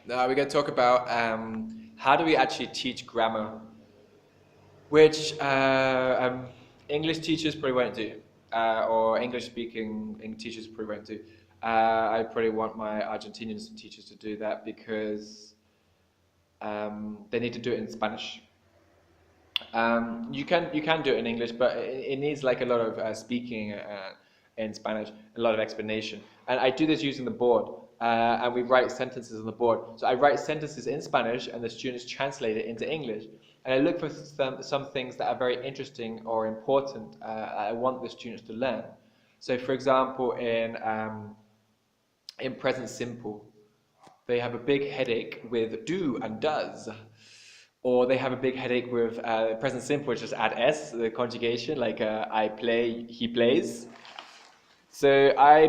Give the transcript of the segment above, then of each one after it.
Now we're going to talk about how do we actually teach grammar, which English teachers probably won't do, or English speaking teachers probably won't do. I probably want my Argentinian teachers to do that because they need to do it in Spanish. You can do it in English, but it needs like a lot of speaking in Spanish, a lot of explanation. And I do this using the board, and we write sentences on the board. So I write sentences in Spanish, and the students translate it into English. And I look for some things that are very interesting or important. I want the students to learn. So, for example, in present simple, they have a big headache with do and does. Or they have a big headache with present simple, which just add s, the conjugation, like I play, he plays. So I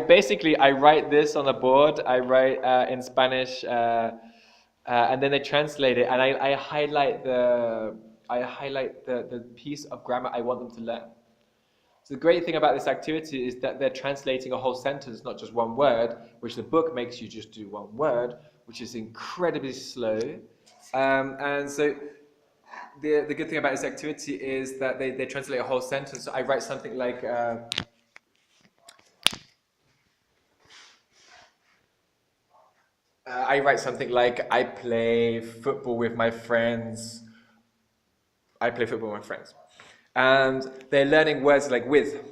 write this on the board. I write in Spanish, and then they translate it, and I highlight the piece of grammar I want them to learn. So the great thing about this activity is that they're translating a whole sentence, not just one word, which the book makes you just do one word, which is incredibly slow. And so the good thing about this activity is that they translate a whole sentence. So I write something like, I play football with my friends. I play football with my friends. And they're learning words like with,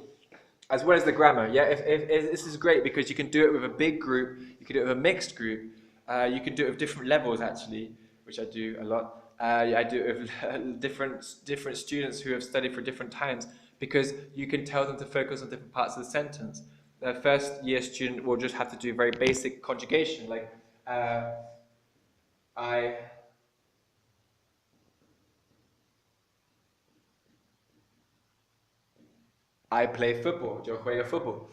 as well as the grammar. Yeah, if this is great because you can do it with a big group, you can do it with a mixed group, you can do it with different levels actually, which I do a lot. I do it with different students who have studied for different times because you can tell them to focus on different parts of the sentence. The first year student will just have to do very basic conjugation like I I play football. Yo juego fútbol.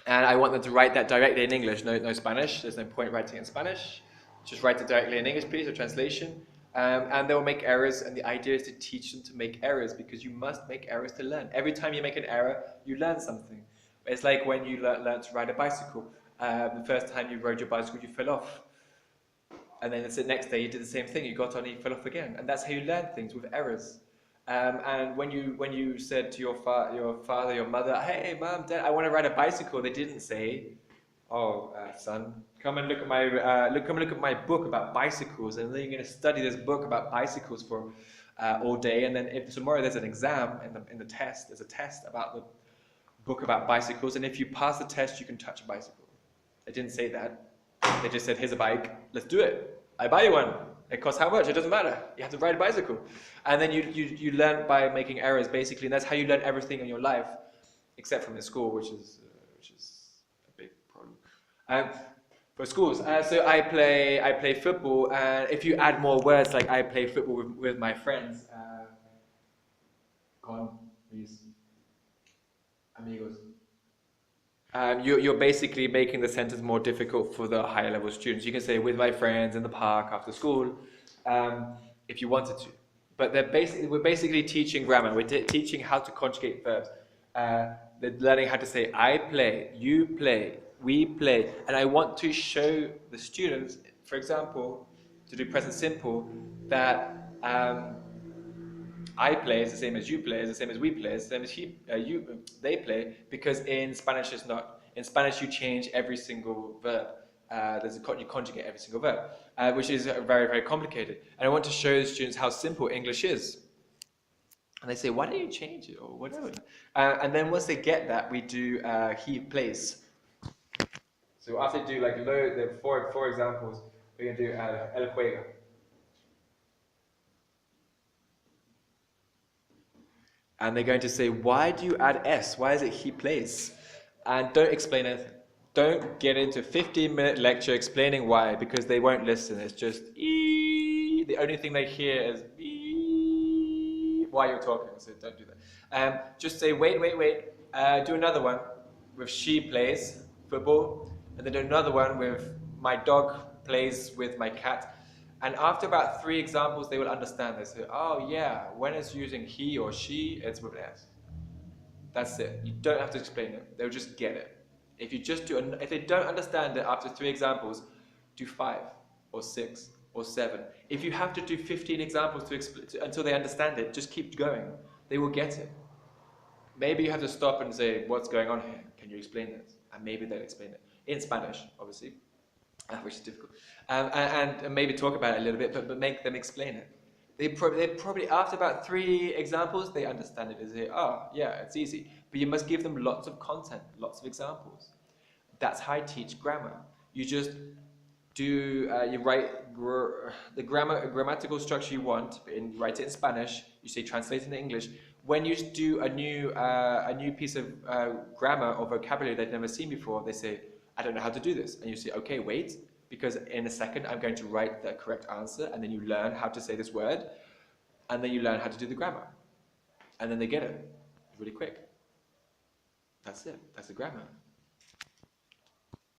And I want them to write that directly in English, no Spanish. There's no point writing it in Spanish. Just write it directly in English, please, or translation. And they will make errors, and the idea is to teach them to make errors because you must make errors to learn. Every time you make an error, you learn something. It's like when you learn to ride a bicycle. The first time you rode your bicycle, you fell off. And then the next day you did the same thing. You got on and you fell off again. And that's how you learn things, with errors. And when you said to your father, your mother, hey, mom, dad, I want to ride a bicycle, they didn't say, oh, son, come and look at my book about bicycles, and then you're going to study this book about bicycles for all day, and then if tomorrow there's an exam in the test, there's a test about the book about bicycles, and if you pass the test, you can touch a bicycle. They didn't say that. They just said, here's a bike, let's do it. I buy you one. It costs how much? It doesn't matter. You have to ride a bicycle. And then you learn by making errors, basically, and that's how you learn everything in your life, except from the school, which is a big problem. For schools, so I play football, and if you add more words like I play football with my friends, con mis amigos. You're basically making the sentence more difficult for the higher level students. You can say with my friends in the park after school, if you wanted to. But we're basically teaching grammar. We're teaching how to conjugate verbs. They're learning how to say I play, you play, we play. And I want to show the students, for example, to do present simple, that I play is the same as you play, is the same as we play, is the same as they play, because in Spanish it's not. In Spanish you change every single verb. You conjugate every single verb, which is very, very complicated. And I want to show the students how simple English is. And they say, why don't you change it, or whatever. And then once they get that, we do he plays. So after you do like the four examples, we're going to do el juega. And they're going to say, why do you add S? Why is it he plays? And don't explain anything. Don't get into a 15-minute lecture explaining why, because they won't listen. It's just, ee. The only thing they hear is ee, while you're talking, so don't do that. Just say, wait. Do another one with she plays football, and then do another one with my dog plays with my cat. And after about 3 examples, they will understand. They say, oh yeah, when it's using he or she, it's with S. That's it. You don't have to explain it. They'll just get it. If they don't understand it after 3 examples, do 5. or 6 or 7. If you have to do 15 examples until they understand it, just keep going. They will get it. Maybe you have to stop and say, what's going on here? Can you explain this? And maybe they'll explain it. In Spanish, obviously, which is difficult. And maybe talk about it a little bit, but make them explain it. They probably, after about 3 examples, they understand it. They say, oh, yeah, it's easy. But you must give them lots of content, lots of examples. That's how I teach grammar. You just you write the grammatical structure you want, and you write it in Spanish. You say translate it into English. When you do a new piece of grammar or vocabulary they've never seen before, they say, I don't know how to do this. And you say, okay, wait, because in a second I'm going to write the correct answer, and then you learn how to say this word, and then you learn how to do the grammar. And then they get it really quick. That's it. That's the grammar.